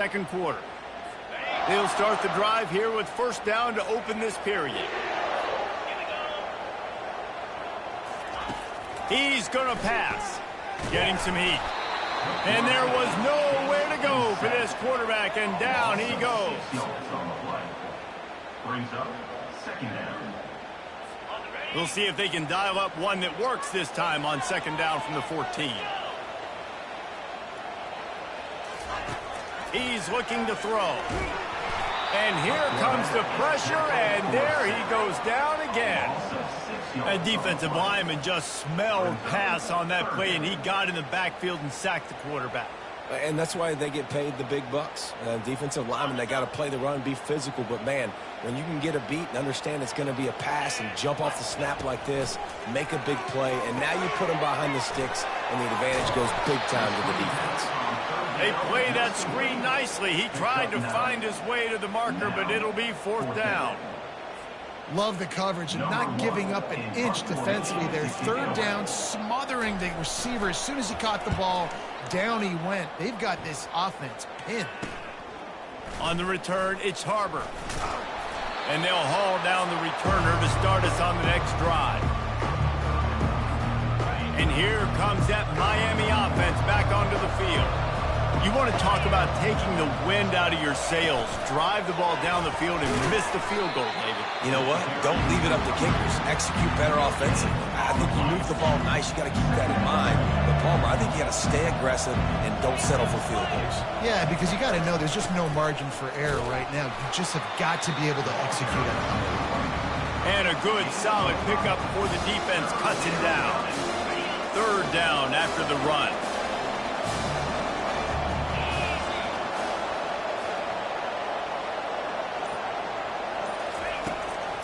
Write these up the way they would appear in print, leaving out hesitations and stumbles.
second quarter. They'll start the drive here with first down to open this period. He's going to pass. Getting some heat. And there was nowhere to go for this quarterback, and down he goes. We'll see if they can dial up one that works this time on second down from the 14. He's looking to throw. And here comes the pressure, and there he goes down again. A defensive lineman just smelled pass on that play, and he got in the backfield and sacked the quarterback. And that's why they get paid the big bucks. Defensive linemen, they got to play the run, be physical. But, man, when you can get a beat and understand it's going to be a pass and jump off the snap like this, make a big play, and now you put them behind the sticks, and the advantage goes big time to the defense. They play that screen nicely. He tried to find his way to the marker, but it'll be fourth down. Love the coverage and not giving up an inch defensively there. Third down, smothering the receiver. As soon as he caught the ball, down he went. They've got this offense pinned. On the return, it's Harbor. And they'll haul down the returner to start us on the next drive. And here comes that Miami offense back onto the field. You want to talk about taking the wind out of your sails. Drive the ball down the field and miss the field goal, David. You know what? Don't leave it up to kickers. Execute better offensively. I think you move the ball nice. You got to keep that in mind. But, Palmer, I think you got to stay aggressive and don't settle for field goals. Yeah, because you got to know there's just no margin for error right now. You just have got to be able to execute it. And a good, solid pickup before the defense cuts him down. Third down after the run.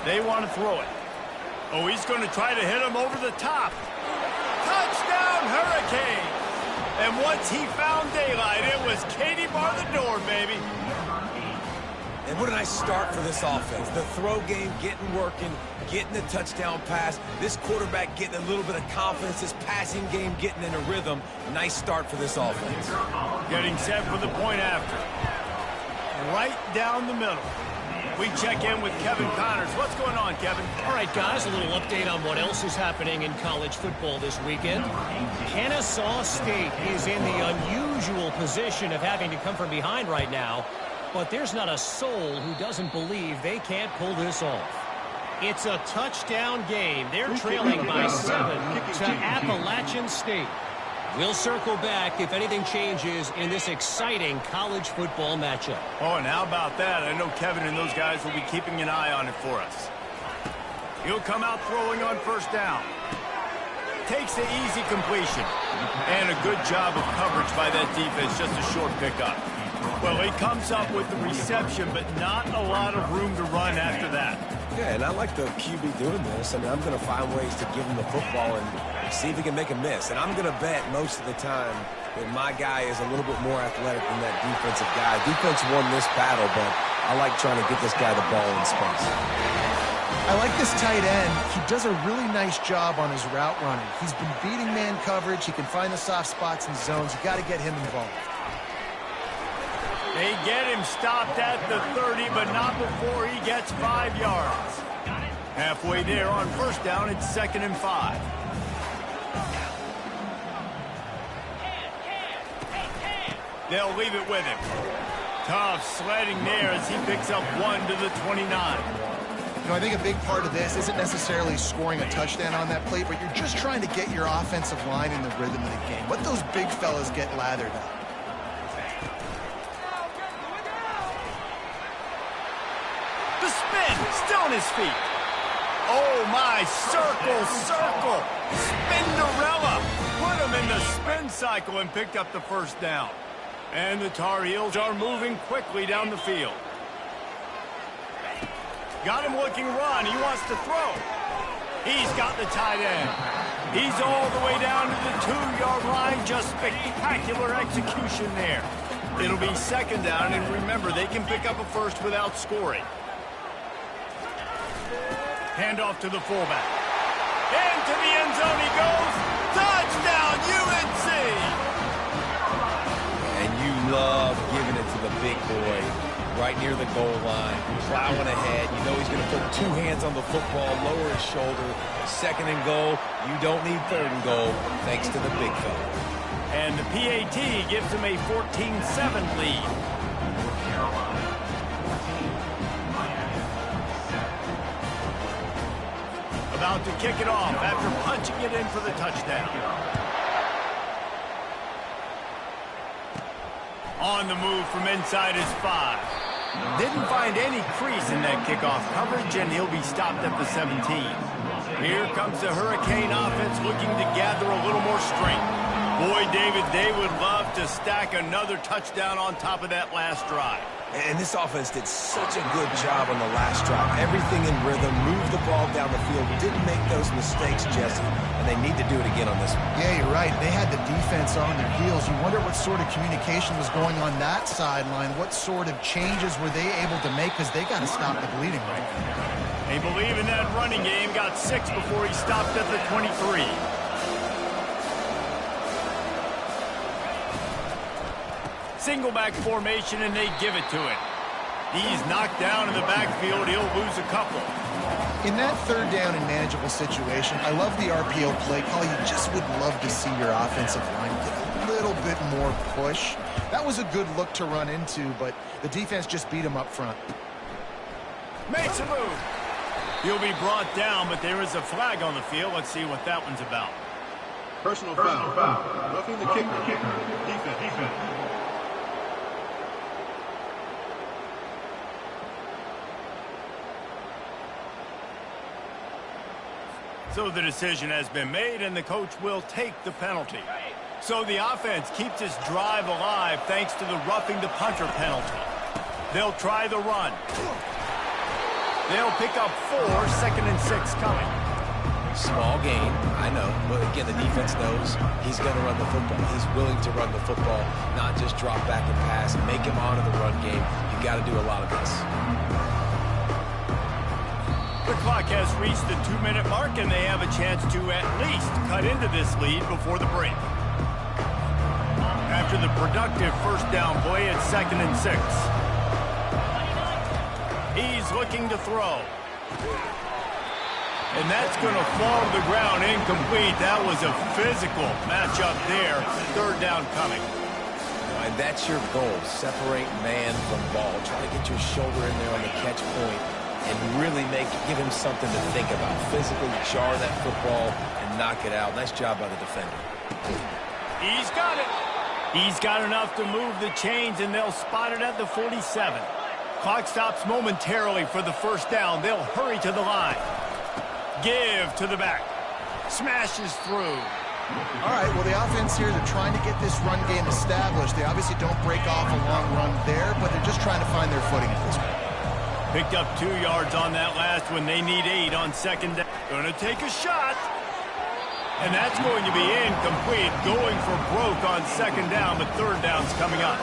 They want to throw it. Oh, he's going to try to hit him over the top. Touchdown, Hurricane! And once he found daylight, it was Katie bar the door, baby. And what a nice start for this offense. The throw game getting working, getting the touchdown pass. This quarterback getting a little bit of confidence. This passing game getting in a rhythm. Nice start for this offense. Getting set for the point after. Right down the middle. We check in with Kevin Connors. What's going on, Kevin? All right, guys, a little update on what else is happening in college football this weekend. Kennesaw State is in the unusual position of having to come from behind right now, but there's not a soul who doesn't believe they can't pull this off. It's a touchdown game. They're trailing by 7 to Appalachian State. We'll circle back if anything changes in this exciting college football matchup. Oh, and how about that? I know Kevin and those guys will be keeping an eye on it for us. He'll come out throwing on first down. Takes the easy completion. And a good job of coverage by that defense, just a short pickup. Well, he comes up with the reception, but not a lot of room to run after that. Yeah, and I like the QB doing this. I mean, I'm going to find ways to give him the football and see if he can make a miss. And I'm going to bet most of the time that my guy is a little bit more athletic than that defensive guy. Defense won this battle, but I like trying to get this guy the ball in space. I like this tight end. He does a really nice job on his route running. He's been beating man coverage. He can find the soft spots and zones. You got to get him involved. They get him stopped at the 30, but not before he gets 5 yards. Halfway there on first down, it's 2nd and 5. They'll leave it with him. Tough sledding there as he picks up 1 to the 29. You know, I think a big part of this isn't necessarily scoring a touchdown on that play, but you're just trying to get your offensive line in the rhythm of the game. Let those big fellas get lathered up. The spin, still on his feet. Oh, my, circle. Spinderella. Put him in the spin cycle and picked up the first down. And the Tar Heels are moving quickly down the field. Got him looking run. He wants to throw. He's got the tight end. He's all the way down to the 2-yard line. Just spectacular execution there. It'll be 2nd down, and remember, they can pick up a first without scoring. Handoff to the fullback. Into the end zone he goes. Touchdown, UNC! And you love giving it to the big boy right near the goal line, plowing ahead. You know he's going to put two hands on the football, lower his shoulder. Second and goal, you don't need third and goal, thanks to the big fella. And the PAT gives him a 14-7 lead. About to kick it off after punching it in for the touchdown. On the move from inside his 5. Didn't find any crease in that kickoff coverage, and he'll be stopped at the 17. Here comes the Hurricane offense looking to gather a little more strength. Boy, David, they would love to stack another touchdown on top of that last drive. And this offense did such a good job on the last drive. Everything in rhythm, moved the ball down the field, didn't make those mistakes, Jesse, and they need to do it again on this one. Yeah, you're right. They had the defense on their heels. You wonder what sort of communication was going on that sideline. What sort of changes were they able to make, because they got to stop the bleeding right now. They believe in that running game. Got 6 before he stopped at the 23. Single back formation, and they give it to him. He's knocked down in the backfield. He'll lose a couple. In that third down and manageable situation, I love the RPO play call. You just would love to see your offensive line get a little bit more push. That was a good look to run into, but the defense just beat him up front. Makes a move. He'll be brought down, but there is a flag on the field. Let's see what that one's about. Personal foul. Roughing the kicker. Defense. So the decision has been made, and the coach will take the penalty. So the offense keeps its drive alive thanks to the roughing the punter penalty. They'll try the run. They'll pick up 4, 2nd and 6 coming. Small gain, I know, but again, the defense knows he's going to run the football. He's willing to run the football, not just drop back and pass, make him honor the run game. You got to do a lot of this. The clock has reached the 2-minute mark, and they have a chance to at least cut into this lead before the break. After the productive first down play, it's 2nd and 6. He's looking to throw. And that's going to fall to the ground incomplete. That was a physical matchup there. 3rd down coming. And that's your goal. Separate man from ball. Try to get your shoulder in there on the catch point and really give him something to think about. Physically jar that football and knock it out. Nice job by the defender. He's got it. He's got enough to move the chains, and they'll spot it at the 47. Clock stops momentarily for the first down. They'll hurry to the line. Give to the back. Smashes through. All right, well, the offense here, they're trying to get this run game established. They obviously don't break off a long run there, but they're just trying to find their footing at this point. Picked up 2 yards on that last one. They need 8 on 2nd down. Gonna take a shot. And that's going to be incomplete. Going for broke on 2nd down, but 3rd down's coming up.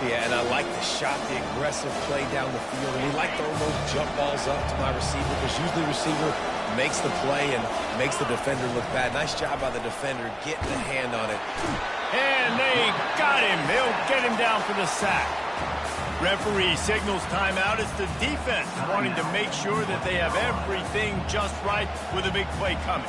Yeah, and I like the shot, the aggressive play down the field. And we like throwing those jump balls up to my receiver, because usually the receiver makes the play and makes the defender look bad. Nice job by the defender getting a hand on it. And they got him. They'll get him down for the sack. Referee signals timeout. It's the defense wanting to make sure that they have everything just right with a big play coming.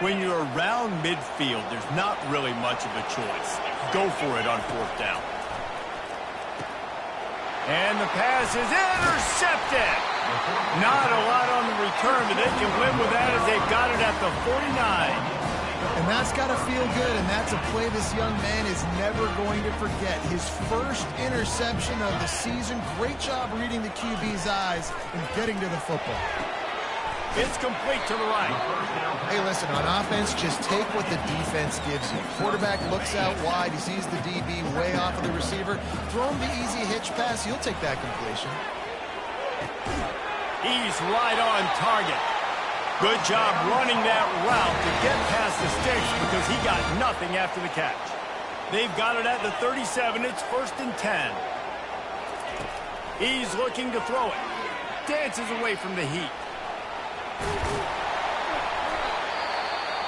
When you're around midfield, there's not really much of a choice. Go for it on 4th down. And the pass is intercepted. Not a lot on the return, but they can live with that as they've got it at the 49. And that's got to feel good, and that's a play this young man is never going to forget. His first interception of the season. Great job reading the QB's eyes and getting to the football. It's complete to the right. Hey, listen, on offense, just take what the defense gives you. Quarterback looks out wide. He sees the DB way off of the receiver. Throw him the easy hitch pass. He'll take that completion. He's right on target. Good job running that route to get past the sticks, because he got nothing after the catch. They've got it at the 37. It's 1st and 10. He's looking to throw it. Dances away from the heat.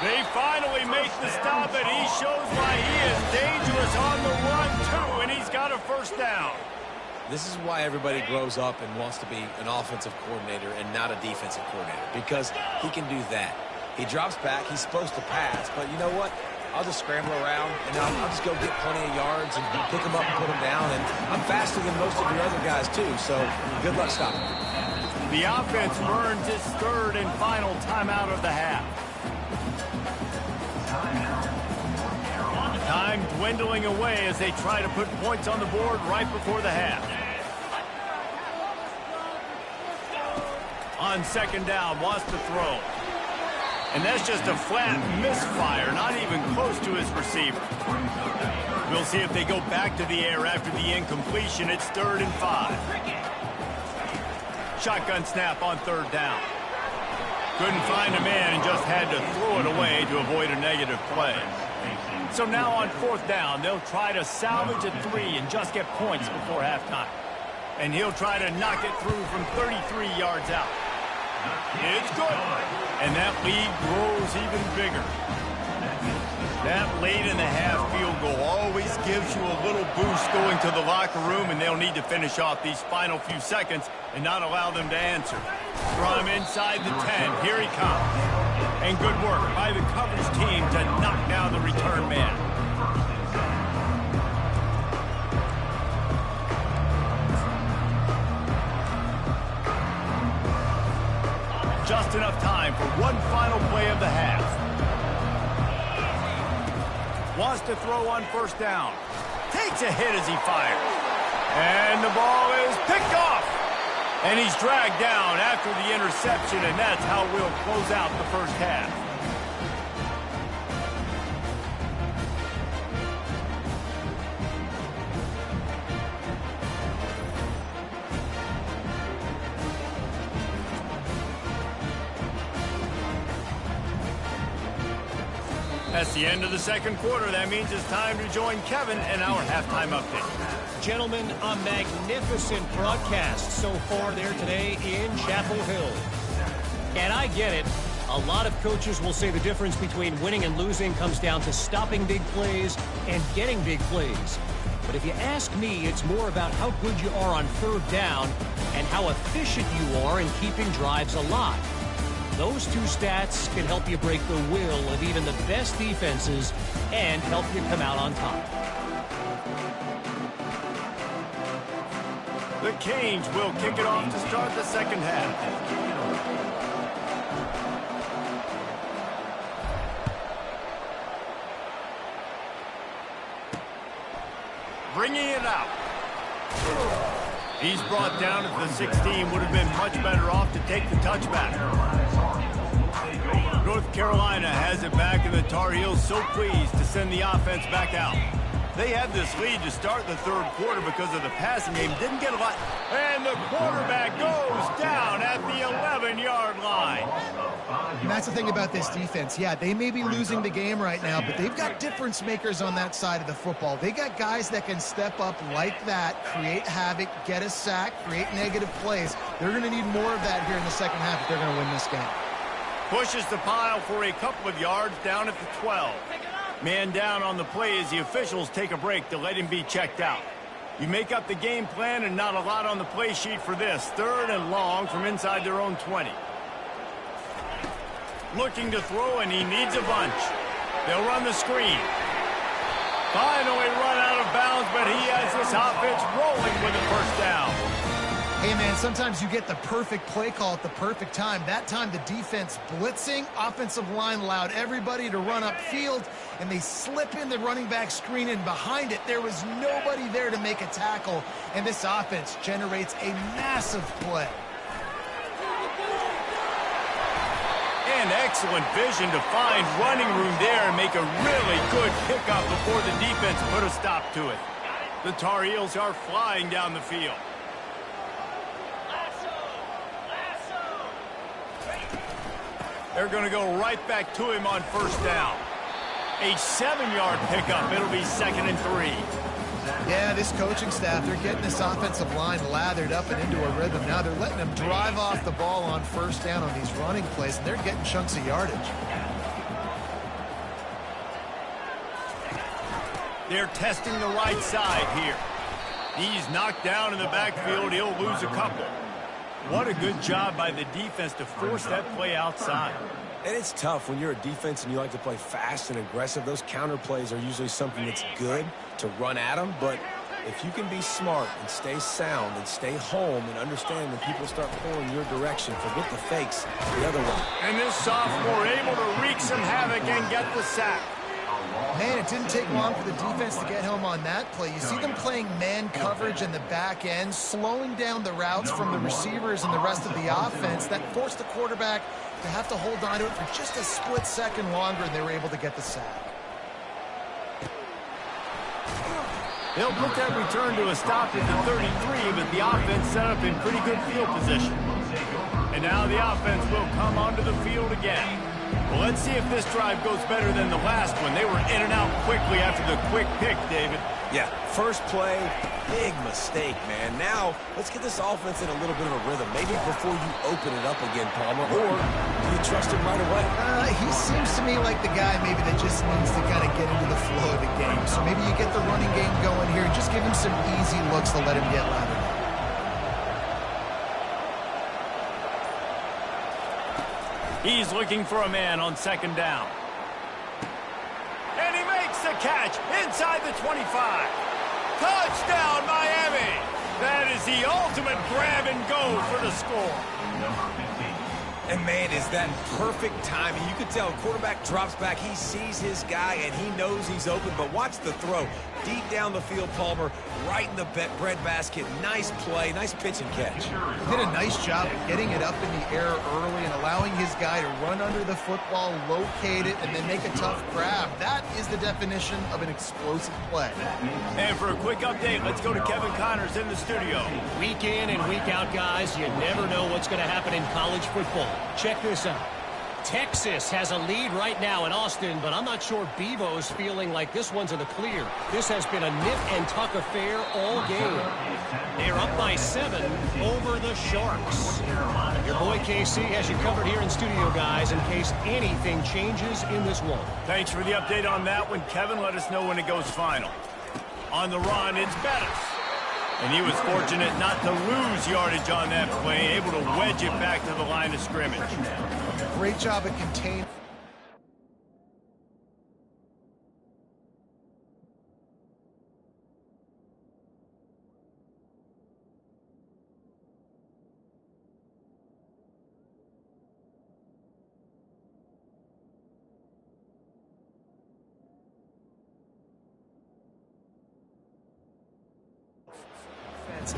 They finally make the stop, and he shows why he is dangerous on the run, too, and he's got a 1st down. This is why everybody grows up and wants to be an offensive coordinator and not a defensive coordinator, because he can do that. He drops back. He's supposed to pass, but you know what? I'll just scramble around, and I'll just go get plenty of yards and pick them up and put them down, and I'm faster than most of your other guys, too, so good luck stopping me. The offense earns its 3rd and final timeout of the half. Time dwindling away as they try to put points on the board right before the half. On 2nd down, wants to throw. And that's just a flat misfire, not even close to his receiver. We'll see if they go back to the air after the incompletion. It's 3rd and 5. Shotgun snap on 3rd down. Couldn't find a man and just had to throw it away to avoid a negative play. So now on 4th down, they'll try to salvage a 3 and just get points before halftime. And he'll try to knock it through from 33 yards out. It's good. And that lead grows even bigger. That late in the half field goal always gives you a little boost going to the locker room, and they'll need to finish off these final few seconds and not allow them to answer. From inside the 10, here he comes. And good work by the coverage team to knock down the return man. Just enough time for one final play of the half. Wants to throw on 1st down. Takes a hit as he fires. And the ball is picked off. And he's dragged down after the interception, and that's how we'll close out the 1st half. That's the end of the 2nd quarter. That means it's time to join Kevin in our halftime update. Gentlemen, a magnificent broadcast so far there today in Chapel Hill. And I get it. A lot of coaches will say the difference between winning and losing comes down to stopping big plays and getting big plays. But if you ask me, it's more about how good you are on 3rd down and how efficient you are in keeping drives alive. Those 2 stats can help you break the will of even the best defenses and help you come out on top. The Canes will kick it off to start the 2nd half. Bringing it out. He's brought down at the 16. Would have been much better off to take the touchback. North Carolina has it back, and the Tar Heels so pleased to send the offense back out. They had this lead to start the 3rd quarter because of the passing game. Didn't get a lot. And the quarterback goes down at the 11-yard line. And that's the thing about this defense. Yeah, they may be losing the game right now, but they've got difference makers on that side of the football. They got guys that can step up like that, create havoc, get a sack, create negative plays. They're going to need more of that here in the 2nd half if they're going to win this game. Pushes the pile for a couple of yards down at the 12. Man down on the play as the officials take a break to let him be checked out. You make up the game plan and not a lot on the play sheet for this. 3rd and long from inside their own 20. Looking to throw, and he needs a bunch. They'll run the screen. Finally run out of bounds, but he has this offense rolling with a 1st down. Hey, man, sometimes you get the perfect play call at the perfect time. That time, the defense blitzing, offensive line allowed everybody to run upfield, and they slip in the running back screen, and behind it, there was nobody there to make a tackle, and this offense generates a massive play. And excellent vision to find running room there and make a really good pickup before the defense put a stop to it. The Tar Heels are flying down the field. They're going to go right back to him on 1st down. A 7-yard pickup. It'll be 2nd and 3. Yeah, this coaching staff, they're getting this offensive line lathered up and into a rhythm. Now they're letting them drive off the ball on first down on these running plays, and they're getting chunks of yardage. They're testing the right side here. He's knocked down in the backfield. He'll lose a couple. What a good job by the defense to force that play outside. And it's tough when you're a defense and you like to play fast and aggressive. Those counter plays are usually something that's good to run at them. But if you can be smart and stay sound and stay home and understand when people start pulling your direction, forget the fakes the other way. And this sophomore able to wreak some havoc and get the sack. Man, it didn't take long for the defense to get home on that play. You see them playing man coverage in the back end, slowing down the routes from the receivers and the rest of the offense. That forced the quarterback to have to hold on to it for just a split second longer, and they were able to get the sack. They'll put that return to a stop at the 33, but the offense set up in pretty good field position. And now the offense will come onto the field again. Well, let's see if this drive goes better than the last one. They were in and out quickly after the quick pick, David. Yeah, first play, big mistake, man. Now, let's get this offense in a little bit of a rhythm. Maybe before you open it up again, Palmer, or do you trust him right away? He seems to me like the guy maybe that just needs to kind of get into the flow of the game. So maybe you get the running game going here and just give him some easy looks to let him get lathered up. He's looking for a man on 2nd down. And he makes the catch inside the 25. Touchdown, Miami! That is the ultimate grab and go for the score. And, man, is that perfect timing. You can tell quarterback drops back. He sees his guy, and he knows he's open. But watch the throw. Deep down the field, Palmer, right in the bread basket. Nice play, nice pitch and catch. He did a nice job of getting it up in the air early and allowing his guy to run under the football, locate it, and then make a tough grab. That is the definition of an explosive play. And for a quick update, let's go to Kevin Connors in the studio. Week in and week out, guys, you never know what's going to happen in college football. Check this out. Texas has a lead right now in Austin, but I'm not sure Bevo's feeling like this one's in the clear. This has been a nip and tuck affair all game. They're up by 7 over the Sharks. Your boy KC has you covered here in studio, guys, in case anything changes in this one. Thanks for the update on that one, Kevin. Let us know when it goes final. On the run, it's Bettis. And he was fortunate not to lose yardage on that play, able to wedge it back to the line of scrimmage. Great job at containing.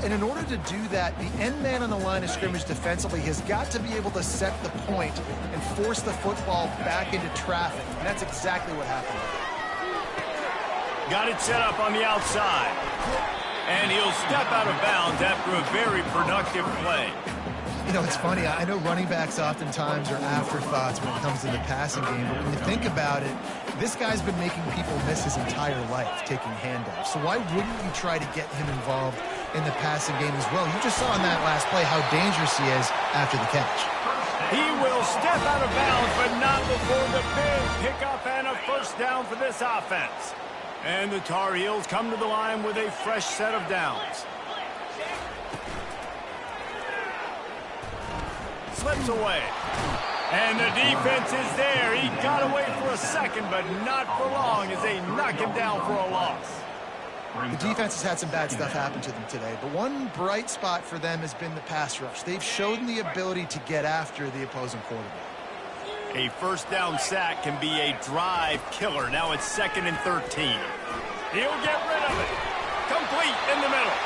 And in order to do that, the end man on the line of scrimmage defensively has got to be able to set the point and force the football back into traffic. And that's exactly what happened. Got it set up on the outside. And he'll step out of bounds after a very productive play. You know, it's funny. I know running backs oftentimes are afterthoughts when it comes to the passing game. But when you think about it, this guy's been making people miss his entire life taking handoffs. So why wouldn't you try to get him involved in the passing game as well? You just saw in that last play how dangerous he is after the catch. He will step out of bounds, but not before the big pickup and a first down for this offense. And the Tar Heels come to the line with a fresh set of downs. Slips away. And the defense is there. He got away for a second, but not for long as they knock him down for a loss. The defense has had some bad stuff happen to them today, but one bright spot for them has been the pass rush. They've shown the ability to get after the opposing quarterback. A first down sack can be a drive killer. Now it's 2nd and 13. He'll get rid of it. Complete in the middle.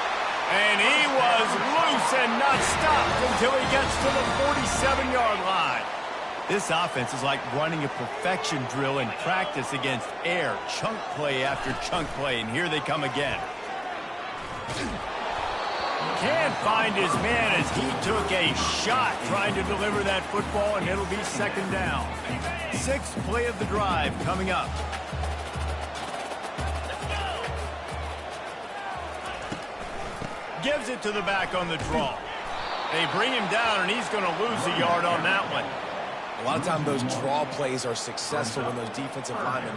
And he was loose and not stopped until he gets to the 47-yard line. This offense is like running a perfection drill in practice against air. Chunk play after chunk play, and here they come again. Can't find his man as he took a shot trying to deliver that football, and it'll be 2nd down. 6th play of the drive coming up. Gives it to the back on the draw. They bring him down, and he's going to lose a yard on that one. A lot of times those draw plays are successful when those defensive linemen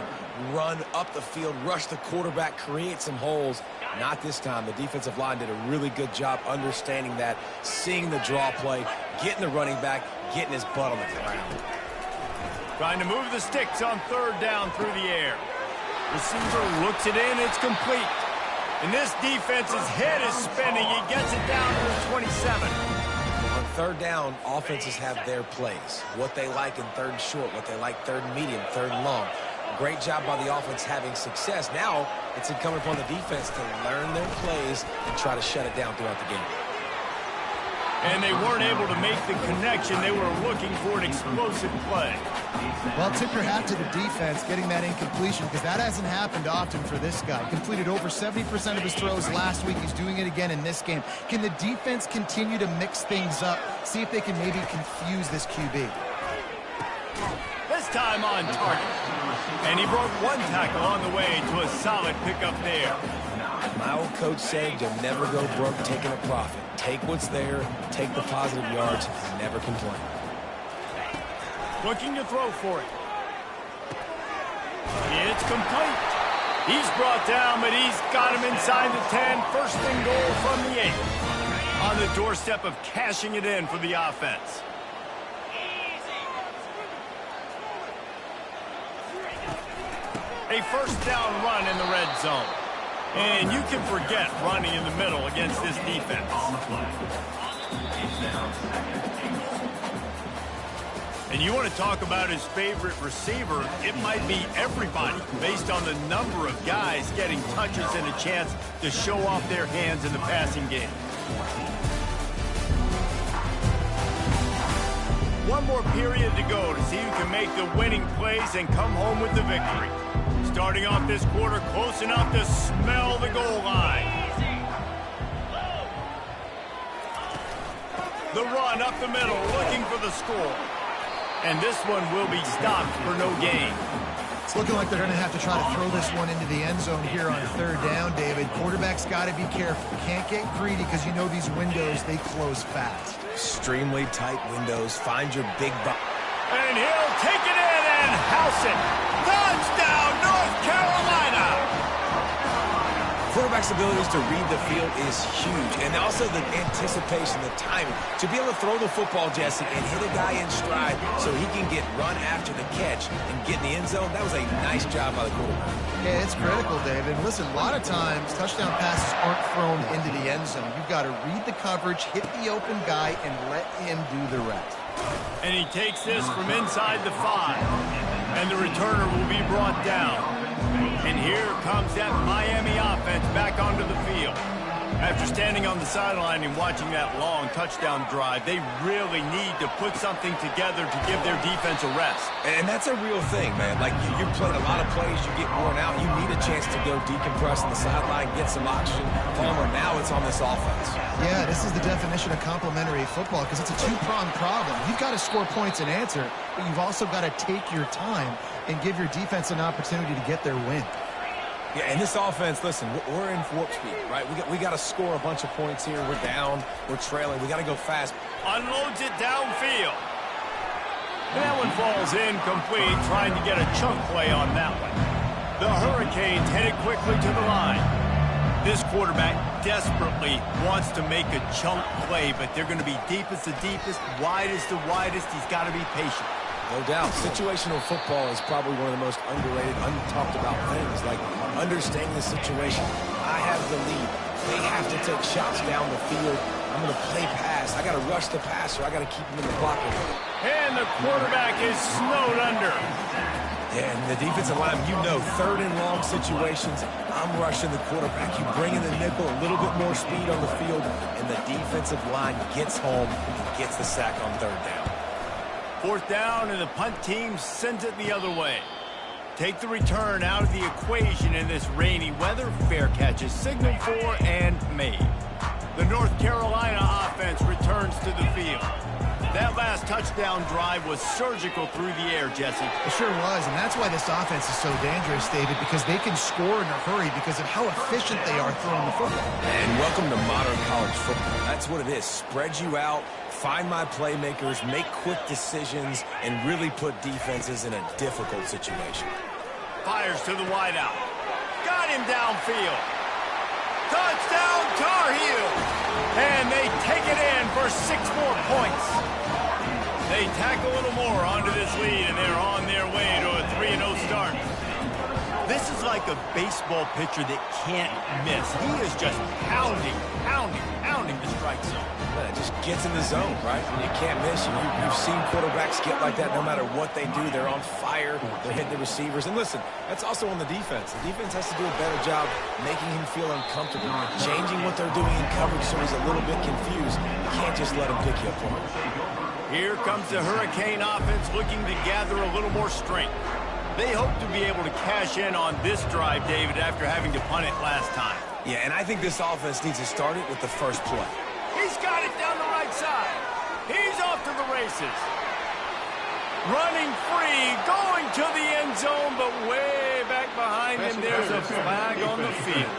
run up the field, rush the quarterback, create some holes. Not this time. The defensive line did a really good job understanding that, seeing the draw play, getting the running back, getting his butt on the ground. Trying to move the sticks on third down through the air. Receiver looks it in. It's complete. And this defense's head is spinning. He gets it down to the 27. On third down, offenses have their plays. What they like in third and short, what they like third and medium, third and long. Great job by the offense having success. Now it's incumbent upon the defense to learn their plays and try to shut it down throughout the game. And they weren't able to make the connection. They were looking for an explosive play. Well, tip your hat to the defense getting that incompletion, because that hasn't happened often for this guy. Completed over 70% of his throws last week. He's doing it again in this game. Can the defense continue to mix things up, see if they can maybe confuse this QB? This time on target. And he broke one tackle on the way to a solid pickup there. My old coach said you'll never go broke taking a profit. Take what's there, take the positive yards, and never complain. Looking to throw for it. It's complete. He's brought down, but he's got him inside the 10. First and goal from the 8. On the doorstep of cashing it in for the offense. A first down run in the red zone. And you can forget running in the middle against this defense. And you want to talk about his favorite receiver, it might be everybody based on the number of guys getting touches and a chance to show off their hands in the passing game. One more period to go to see who can make the winning plays and come home with the victory. Starting off this quarter close enough to smell the goal line. The run up the middle, looking for the score. And this one will be stopped for no gain. It's looking like they're going to have to try to throw this one into the end zone here on third down, David. Quarterback's got to be careful. Can't get greedy because you know these windows, they close fast. Extremely tight windows. Find your big buck. And he'll take it in and house it. Touchdown, North Carolina! Quarterback's abilities to read the field is huge. And also the anticipation, the timing. To be able to throw the football, Jesse, and hit a guy in stride so he can get run after the catch and get in the end zone, that was a nice job by the quarterback. Yeah, it's critical, David. Listen, a lot of times touchdown passes aren't thrown into the end zone. You've got to read the coverage, hit the open guy, and let him do the rest. And he takes this from inside the 5. And the returner will be brought down. And here comes that Miami offense back onto the field. After standing on the sideline and watching that long touchdown drive, they really need to put something together to give their defense a rest. And that's a real thing, man. Like, you played a lot of plays, you get worn out, you need a chance to go decompress on the sideline, get some oxygen. Palmer, now it's on this offense. Yeah, this is the definition of complementary football because it's a two-pronged problem. You've got to score points and answer, but you've also got to take your time and give your defense an opportunity to get their win. Yeah, and this offense, listen, we're in warp speed, right? We got to score a bunch of points here. We're down. We're trailing. We got to go fast. Unloads it downfield. And that one falls incomplete, trying to get a chunk play on that one. The Hurricanes headed quickly to the line. This quarterback desperately wants to make a chunk play, but they're going to be deepest to deepest, widest to widest. He's got to be patient. No doubt. Situational football is probably one of the most underrated, untalked about things, like understanding the situation. I have the lead. They have to take shots down the field. I'm going to play pass. I got to rush the passer. I got to keep him in the pocket. And the quarterback is snowed under. Yeah, and the defensive line, you know, third and long situations, I'm rushing the quarterback. You bring in the nickel, a little bit more speed on the field, and the defensive line gets home and gets the sack on third down. Fourth down, and the punt team sends it the other way. Take the return out of the equation in this rainy weather. Fair catch is signaled for and made. The North Carolina offense returns to the field. That last touchdown drive was surgical through the air, Jesse. It sure was, and that's why this offense is so dangerous, David, because they can score in a hurry because of how efficient they are throwing the football. And welcome to modern college football. That's what it is. Spread you out, find my playmakers, make quick decisions, and really put defenses in a difficult situation. Fires to the wideout. Got him downfield. Touchdown, Tar Heels! And they take it in for 6 more points. They tack a little more onto this lead, and they're on their way to a 3-0 start. This is like a baseball pitcher that can't miss. He is just pounding the strike zone. Yeah, it just gets in the zone, right? And you can't miss. You've seen quarterbacks get like that no matter what they do. They're on fire. They're hitting the receivers. And listen, that's also on the defense. The defense has to do a better job making him feel uncomfortable, changing what they're doing in coverage so he's a little bit confused. You can't just let him pick you apart. Here comes the Hurricane offense looking to gather a little more strength. They hope to be able to cash in on this drive, David, after having to punt it last time. Yeah, and I think this offense needs to start it with the first play. He's got it down the right side. He's off to the races. Running free, going to the end zone, but way back behind him, there's a flag on the field.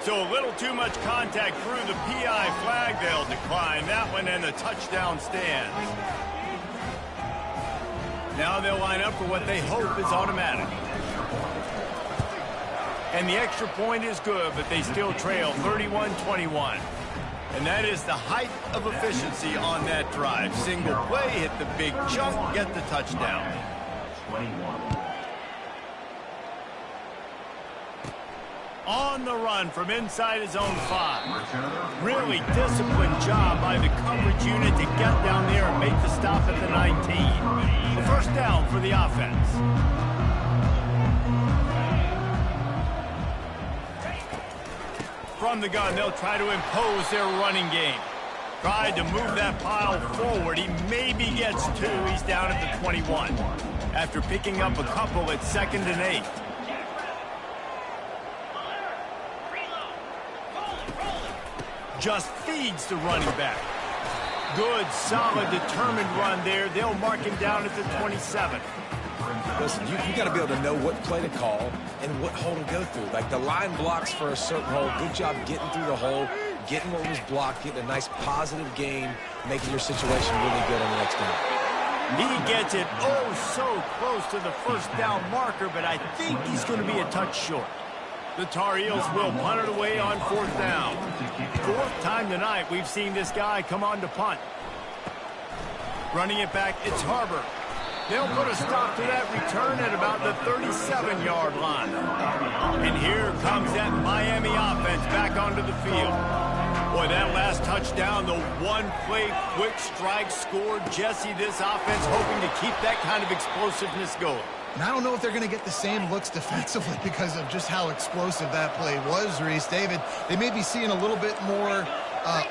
So a little too much contact through the PI flag. They'll decline that one, and the touchdown stands. Now they'll line up for what they hope is automatic. And the extra point is good, but they still trail 31-21. And that is the height of efficiency on that drive. Single play, hit the big chunk, get the touchdown. 21. On the run from inside his own 5. Really disciplined job by the coverage unit to get down there and make the stop at the 19. The first down for the offense. From the gun, they'll try to impose their running game. Tried to move that pile forward. He maybe gets 2. He's down at the 21. After picking up a couple at 2nd and 8. Just feeds the running back. Good, solid, determined run there. They'll mark him down at the 27. Listen, you got to be able to know what play to call and what hole to go through. Like the line blocks for a certain hole. Good job getting through the hole, getting what was blocked, getting a nice positive gain, making your situation really good on the next down. He gets it oh so close to the first down marker, but I think he's going to be a touch short. The Tar Heels will punt it away on 4th down. 4th time tonight we've seen this guy come on to punt. Running it back, it's Harbor. They'll put a stop to that return at about the 37-yard line. And here comes that Miami offense back onto the field. Boy, that last touchdown, the one-play quick strike scored. Jesse, this offense hoping to keep that kind of explosiveness going. And I don't know if they're going to get the same looks defensively because of just how explosive that play was, Reese. David, they may be seeing a little bit more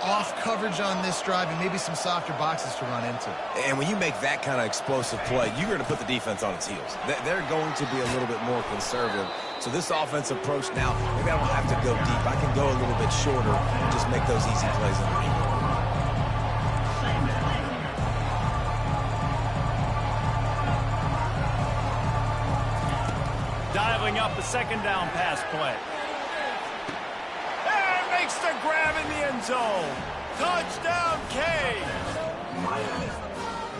off coverage on this drive and maybe some softer boxes to run into. And when you make that kind of explosive play, you're going to put the defense on its heels. They're going to be a little bit more conservative. So this offensive approach now, maybe I don't have to go deep. I can go a little bit shorter and just make those easy plays underneath. Dialing up the 2nd down pass play. And makes the grab in the end zone. Touchdown, K.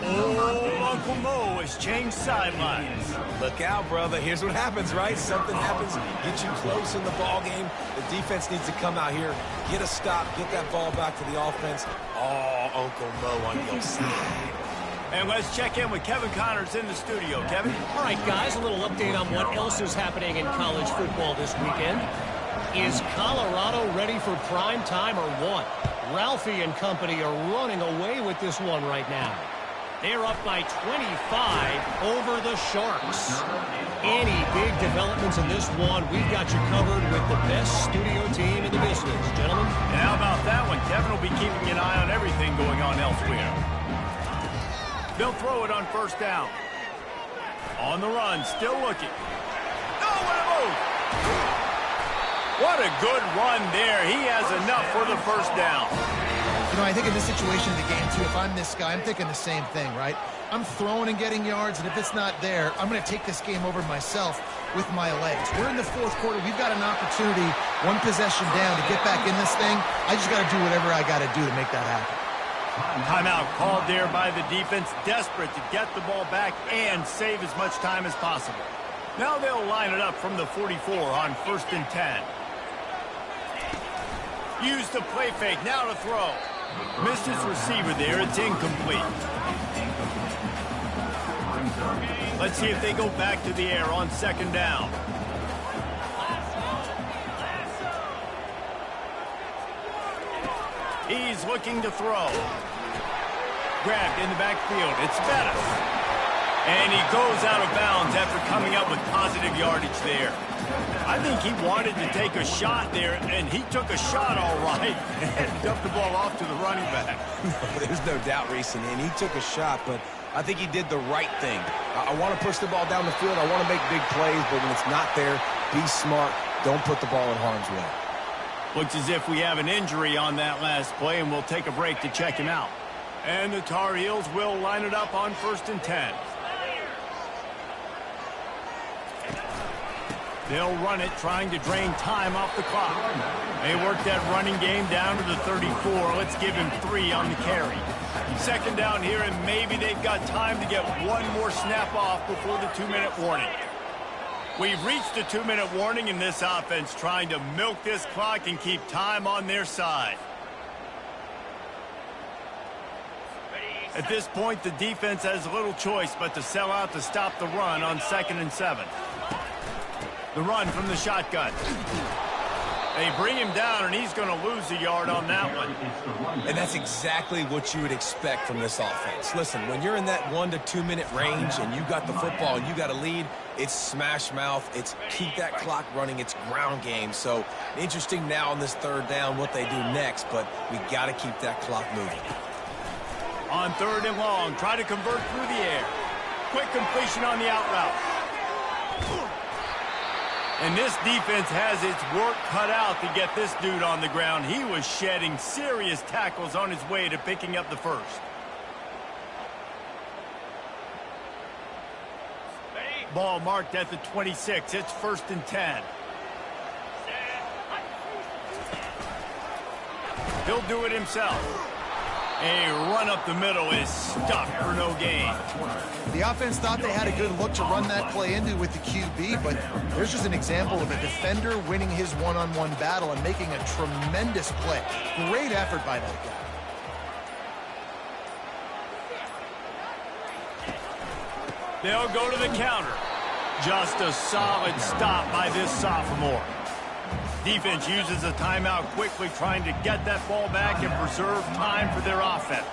Oh, Uncle Mo has changed sidelines. Look out, brother. Here's what happens, right? Something happens, get you close in the ball game. The defense needs to come out here, get a stop, get that ball back to the offense. Oh, Uncle Mo on your side. And let's check in with Kevin Connors in the studio. Kevin? All right, guys, a little update on what else is happening in college football this weekend. Is Colorado ready for prime time or what? Ralphie and company are running away with this one right now. They're up by 25 over the Sharks. Any big developments in this one, we've got you covered with the best studio team in the business, gentlemen. And how about that one? Kevin will be keeping an eye on everything going on elsewhere. They'll throw it on 1st down. On the run, still looking. Oh, what a move! What a good run there. He has enough for the 1st down. You know, I think in this situation of the game, too, if I'm this guy, I'm thinking the same thing, right? I'm throwing and getting yards, and if it's not there, I'm going to take this game over myself with my legs. We're in the fourth quarter. We've got an opportunity, one possession down, to get back in this thing. I just got to do whatever I got to do to make that happen. Timeout called there by the defense, desperate to get the ball back and save as much time as possible. Now they'll line it up from the 44 on 1st and 10. Use the play fake, now to throw. Missed his receiver there, it's incomplete. Let's see if they go back to the air on 2nd down. He's looking to throw. Grabbed in the backfield. It's Bettis. And he goes out of bounds after coming up with positive yardage there. I think he wanted to take a shot there, and he took a shot all right and dumped the ball off to the running back. There's no doubt, Reese, and he took a shot, but I think he did the right thing. I want to push the ball down the field. I want to make big plays, but when it's not there, be smart. Don't put the ball in harm's way. Looks as if we have an injury on that last play, and we'll take a break to check him out. And the Tar Heels will line it up on 1st and 10. They'll run it, trying to drain time off the clock. They work that running game down to the 34. Let's give him 3 on the carry. 2nd down here, and maybe they've got time to get one more snap off before the 2-minute warning. We've reached the 2-minute warning in this offense, trying to milk this clock and keep time on their side. At this point, the defense has little choice but to sell out to stop the run on 2nd and 7. The run from the shotgun. They bring him down, and he's going to lose a yard on that one. And that's exactly what you would expect from this offense. Listen, when you're in that 1 to 2 minute range and you got the football and you got a lead, it's smash mouth, it's keep that clock running, it's ground game. So interesting now on this 3rd down what they do next, but we got to keep that clock moving. On 3rd and long, try to convert through the air. Quick completion on the out route. And this defense has its work cut out to get this dude on the ground. He was shedding serious tackles on his way to picking up the first. Ball marked at the 26. It's 1st and 10. He'll do it himself. A run up the middle is stuck for no gain. The offense thought they had a good look to run that play into with the QB, but there's just an example of a defender winning his one-on-one battle and making a tremendous play. Great effort by that guy. They'll go to the counter. Just a solid stop by this sophomore. Defense uses a timeout quickly, trying to get that ball back and preserve time for their offense.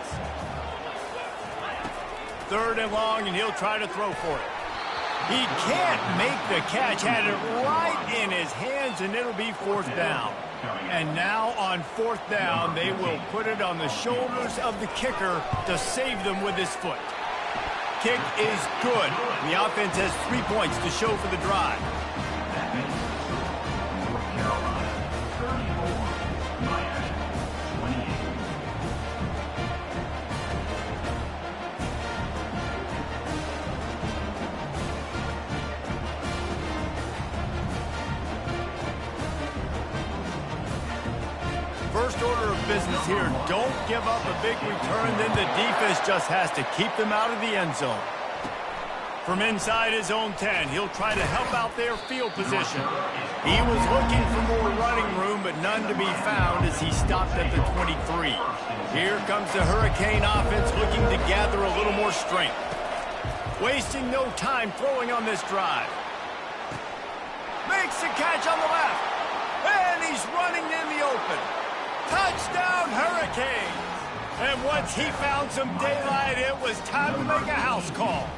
3rd and long, and he'll try to throw for it. He can't make the catch. Had it right in his hands, and it'll be 4th down. And now on 4th down, they will put it on the shoulders of the kicker to save them with his foot. Kick is good. The offense has 3 points to show for the drive. First order of business here, don't give up a big return, then the defense just has to keep them out of the end zone. From inside his own 10, he'll try to help out their field position. He was looking for more running room, but none to be found as he stopped at the 23. Here comes the Hurricane offense looking to gather a little more strength. Wasting no time throwing on this drive. Makes the catch on the left. And he's running in the open. Touchdown, Hurricanes! And once he found some daylight, it was time to make a house call.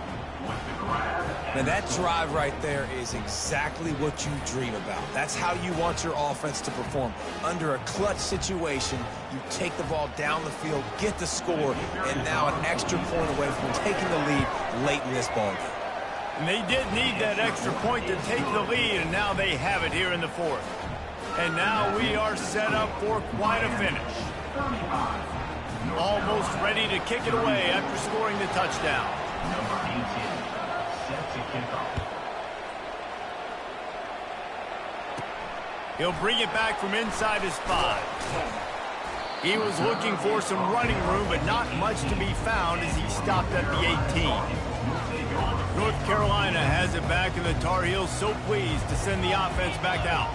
Now that drive right there is exactly what you dream about. That's how you want your offense to perform. Under a clutch situation, you take the ball down the field, get the score, and now an extra point away from taking the lead late in this ball game. And they did need that extra point to take the lead, and now they have it here in the 4th. And now we are set up for quite a finish. Almost ready to kick it away after scoring the touchdown. Number 18, set to kick off. He'll bring it back from inside his 5. He was looking for some running room, but not much to be found as he stopped at the 18. North Carolina has it back, and the Tar Heels so pleased to send the offense back out.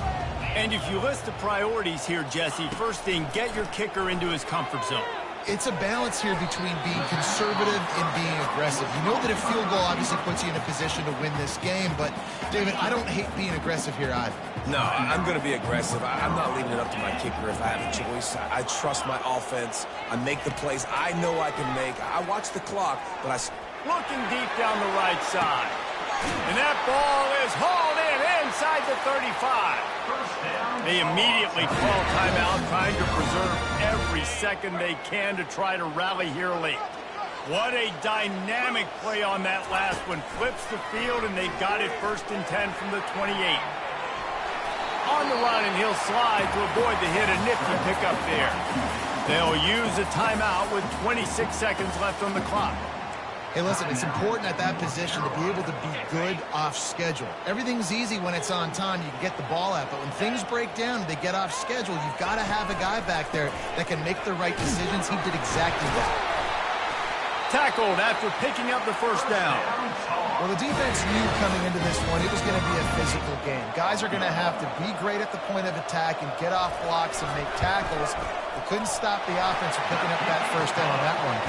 And if you list the priorities here, Jesse, first thing, get your kicker into his comfort zone. It's a balance here between being conservative and being aggressive. You know that a field goal obviously puts you in a position to win this game, but, David, I don't hate being aggressive here either. No, I'm going to be aggressive. I'm not leaving it up to my kicker if I have a choice. I trust my offense. I make the plays I know I can make. I watch the clock, but I... Looking deep down the right side. And that ball is hauled in inside the 35. They immediately call timeout, trying to preserve every second they can to try to rally here late. What a dynamic play on that last one. Flips the field, and they've got it 1st and 10 from the 28. On the run, and he'll slide to avoid the hit. A nifty pickup there. They'll use a timeout with 26 seconds left on the clock. Hey, listen, it's important at that position to be able to be good off schedule. Everything's easy when it's on time. You can get the ball out. But when things break down, they get off schedule, you've got to have a guy back there that can make the right decisions. He did exactly that. Tackled after picking up the 1st down. Well, the defense knew coming into this one it was going to be a physical game. Guys are going to have to be great at the point of attack and get off blocks and make tackles. They couldn't stop the offense from picking up that 1st down on that one.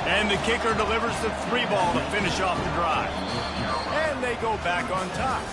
And the kicker delivers the 3 ball to finish off the drive. And they go back on top.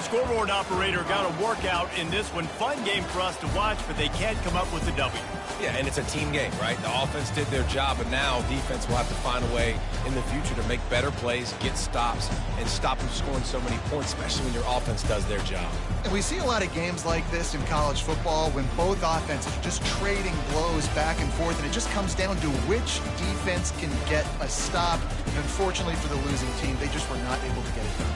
Scoreboard operator got a workout in this one. Fun game for us to watch, but they can't come up with the W. Yeah, and it's a team game, right? The offense did their job, but now defense will have to find a way in the future to make better plays, get stops, and stop them scoring so many points, especially when your offense does their job. And we see a lot of games like this in college football when both offenses are just trading blows back and forth, and it just comes down to which defense can get a stop. And unfortunately for the losing team, they just were not able to get it done.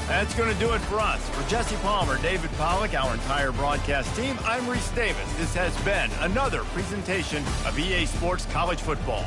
That's going to do it for us. For Jesse Palmer, David Pollack, our entire broadcast team, I'm Reese Davis. This has been another presentation of EA Sports College Football.